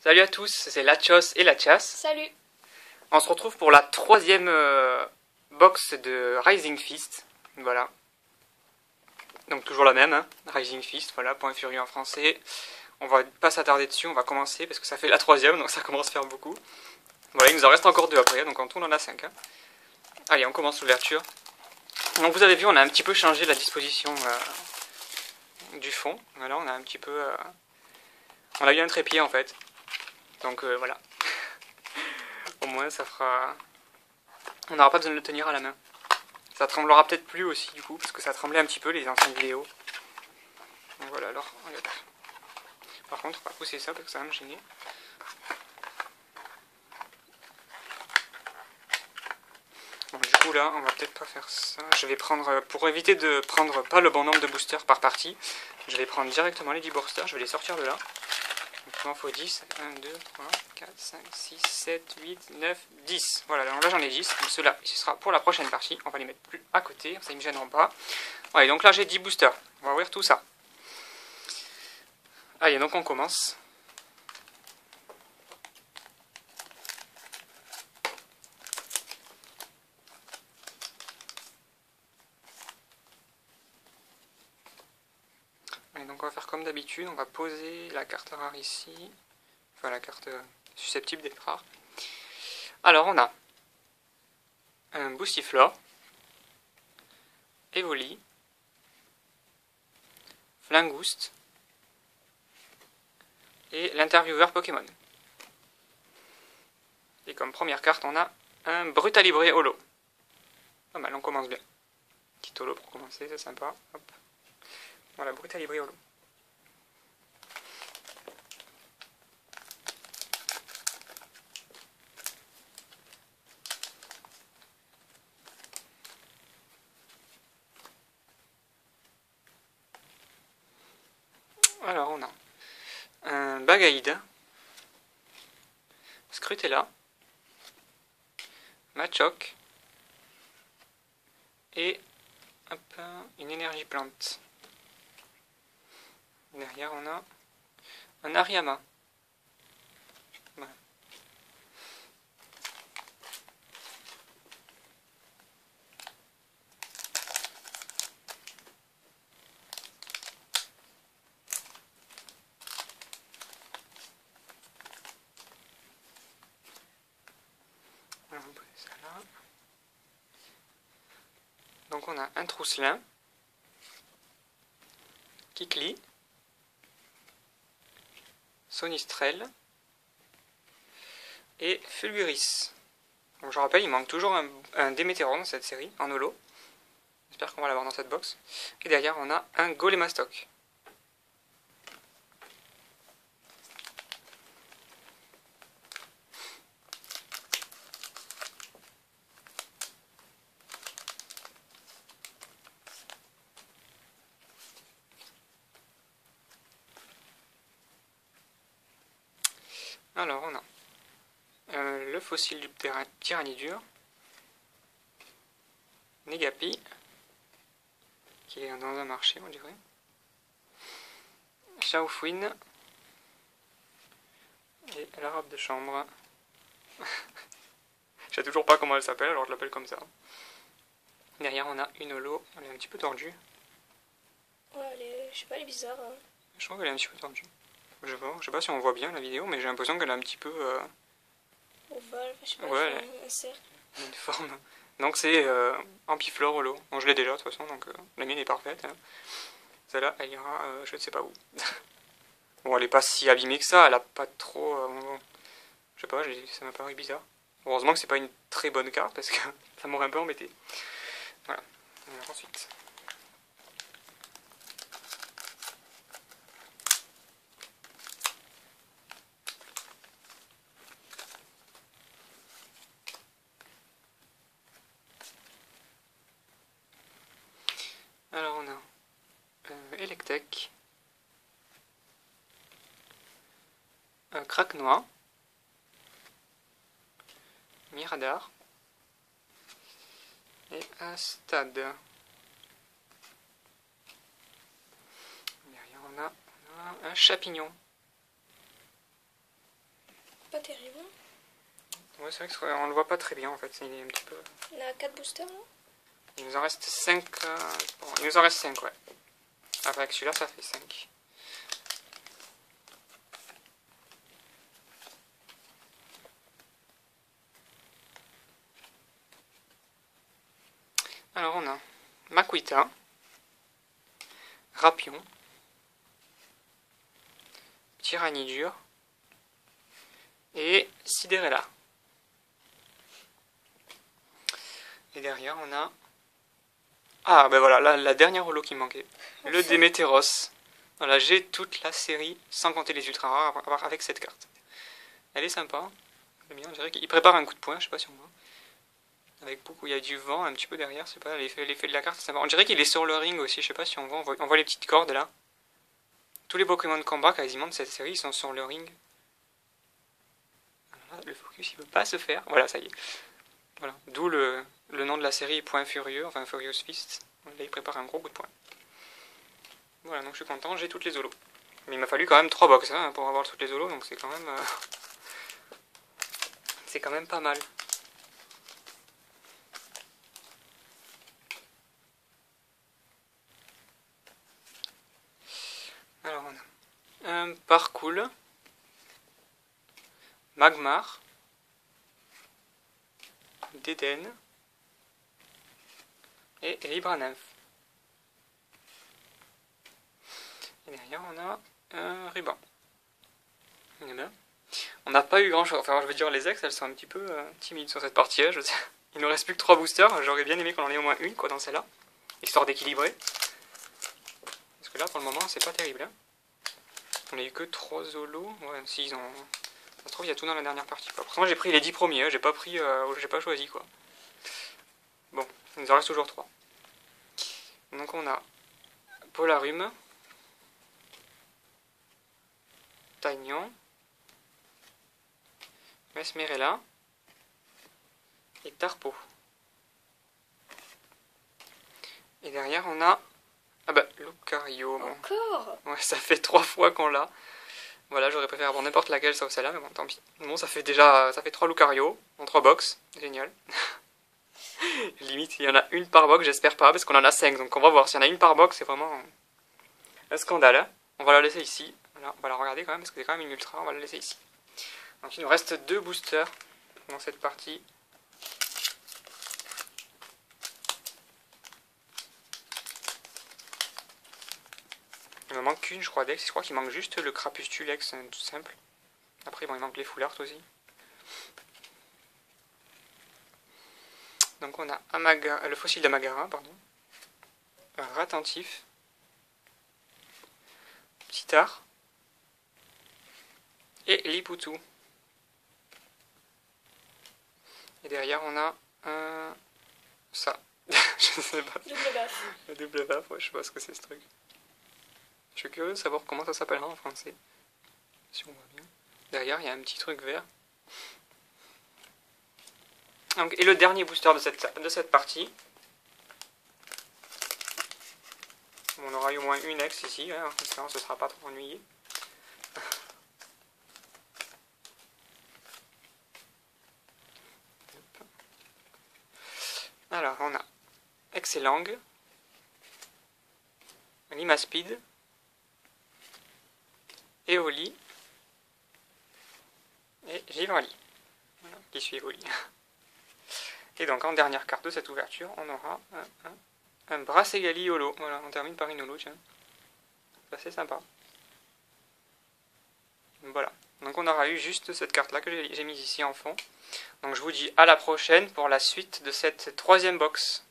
Salut à tous, c'est Lachos et Lachas. Salut. On se retrouve pour la troisième box de Rising Fist. Voilà. Donc toujours la même, hein. Rising Fist, voilà, point furieux en français. On va pas s'attarder dessus, on va commencer parce que ça fait la troisième, donc ça commence à faire beaucoup. Voilà, il nous en reste encore deux après, donc en tout on en a 5. Hein. Allez, on commence l'ouverture. Donc vous avez vu, on a un petit peu changé la disposition du fond. Voilà, on a un petit peu... on a eu un trépied en fait. Donc voilà. Au moins ça fera... On n'aura pas besoin de le tenir à la main. Ça tremblera peut-être plus aussi du coup, parce que ça tremblait un petit peu les anciennes vidéos. Donc voilà, alors, regarde. Par contre, on va pousser ça parce que ça va me gêner. Bon, du coup là, on va peut-être pas faire ça. Je vais prendre, pour éviter de prendre pas le bon nombre de boosters par partie, je vais prendre directement les 10 boosters, je vais les sortir de là. Donc il m'en faut 10. 1, 2, 3, 4, 5, 6, 7, 8, 9, 10. Voilà, donc là j'en ai 10. Donc ceux-là, ce sera pour la prochaine partie. On va les mettre plus à côté, ça ne me gêneront pas. Allez, donc là j'ai 10 boosters. On va ouvrir tout ça. Allez, donc on commence. Allez, donc on va faire comme d'habitude. On va poser la carte rare ici. Enfin, la carte susceptible d'être rare. Alors, on a un Boostiflor, Evoli, Flingoost et l'intervieweur Pokémon. Et comme première carte, on a un Brutalibré Holo. Pas mal, on commence bien. Petit holo pour commencer, c'est sympa. Hop. Voilà, Brutalibré Holo. Alors, on a un Bagaïd, Scrutella, Machoke et hop, une énergie plante. Derrière, on a un Ariama. Voilà. Alors, on va poser ça là. Donc on a un Trousselin, Kikli, Sonistrel et Fulguris. Donc je rappelle, il manque toujours un Démétéron dans cette série, en holo. J'espère qu'on va l'avoir dans cette box. Et derrière, on a un Golémastoc. Alors, on a le fossile du Tyranidur, Negapi, qui est dans un marché, on dirait, Shaofuin et la robe de chambre. Je sais toujours pas comment elle s'appelle, alors je l'appelle comme ça. Derrière, on a une holo, elle est un petit peu tordue. Ouais, je sais pas, elle est bizarre. Hein. Je trouve qu'elle est un petit peu tordue. Je sais pas si on voit bien la vidéo, mais j'ai l'impression qu'elle est un petit peu... Ovale, je sais pas, ouais, un cercle. une forme. Donc c'est Ampiflore holo. Bon, je l'ai déjà de toute façon, donc la mienne est parfaite. Hein. Celle-là, elle ira je ne sais pas où. Bon, elle est pas si abîmée que ça, elle a pas trop... je sais pas, ça m'a paru bizarre. Heureusement que c'est pas une très bonne carte, parce que ça m'aurait un peu embêté. Voilà. Alors, ensuite... Alors on a Electek, Craquenois, Miradar et un Stade. Derrière on a un Chapignon. terrible. Ouais, c'est vrai qu'on le voit pas très bien en fait. Il est un petit peu... On a 4 boosters là. Il nous en reste 5. Bon, il nous en reste 5, ouais. Avec celui-là, ça fait 5. Alors on a Makuita, Rapion, Tyranidur et Sidérella. Et derrière on a... Ah ben voilà, la dernière holo qui me manquait. Le Démétéros. Voilà, j'ai toute la série, sans compter les ultra rares, avec cette carte. Elle est sympa. J'aime bien, on dirait qu'il prépare un coup de poing, je sais pas si on voit. Avec beaucoup, il y a du vent un petit peu derrière, c'est pas l'effet de la carte, c'est sympa. On dirait qu'il est sur le ring aussi, je sais pas si on voit les petites cordes là. Tous les Pokémon de combat quasiment de cette série, ils sont sur le ring. Voilà, le focus il veut pas se faire, voilà ça y est. Voilà, d'où le nom de la série Point Furieux, enfin Furious Fist. Là il prépare un gros coup de poing. Voilà, donc je suis content, j'ai toutes les holos. Mais il m'a fallu quand même 3 box hein, pour avoir toutes les holos, donc c'est quand même... c'est quand même pas mal. Alors on a un Parcours, Magmar, Dédenne et Libra-Nymph. Et derrière on a un ruban. Eh bien, on n'a pas eu grand chose. Enfin je veux dire les ex elles sont un petit peu timides sur cette partie là. Il nous reste plus que 3 boosters. J'aurais bien aimé qu'on en ait au moins une quoi dans celle-là. Histoire d'équilibrer. Parce que là pour le moment c'est pas terrible. Hein. On a eu que 3 holos. Ouais si ils ont... Ça se trouve il y a tout dans la dernière partie. Quoi. Moi j'ai pris les 10 premiers. Hein. J'ai pas choisi quoi. Bon, il nous en reste toujours 3. Donc on a Polarum, Tagnon, Mesmerella et Tarpo. Et derrière on a... Ah bah, Lucario. Bon. Encore. Ouais, ça fait 3 fois qu'on l'a. Voilà, j'aurais préféré avoir n'importe laquelle sauf celle-là, mais bon, tant pis. Bon, ça fait 3 Lucario en 3 box. Génial. Limite, il y en a une par box, j'espère pas, parce qu'on en a 5. Donc on va voir. S'il y en a une par box, c'est vraiment un scandale. Hein. On va la laisser ici. Voilà, on va la regarder quand même, parce que c'est quand même une ultra. On va la laisser ici. Donc il nous reste 2 boosters dans cette partie. Il me manque qu'une, je crois, Dex. Je crois qu'il manque juste le Crapustulex, tout simple. Après, bon, il manque les foulards aussi. Donc on a le fossile d'Amagara, pardon. Un Ratentif. Psitar. Et Liputu. Et derrière, on a ça. Je sais pas. Double baffe. Le double baffe, ouais, je sais pas ce que c'est ce truc. Je suis curieux de savoir comment ça s'appellera en français. Si on voit bien. Derrière, il y a un petit truc vert. Donc, et le dernier booster de cette partie. On aura eu au moins une ex ici, hein, on ne se sera pas trop ennuyé. Alors, on a Excellang, Limaspeed, Eoli et Givrali, voilà, qui suit Eoli. Et donc en dernière carte de cette ouverture, on aura un Brassegali holo. Voilà, on termine par une holo, tiens. C'est assez sympa. Voilà, donc on aura eu juste cette carte-là que j'ai mise ici en fond. Donc je vous dis à la prochaine pour la suite de cette 3e box.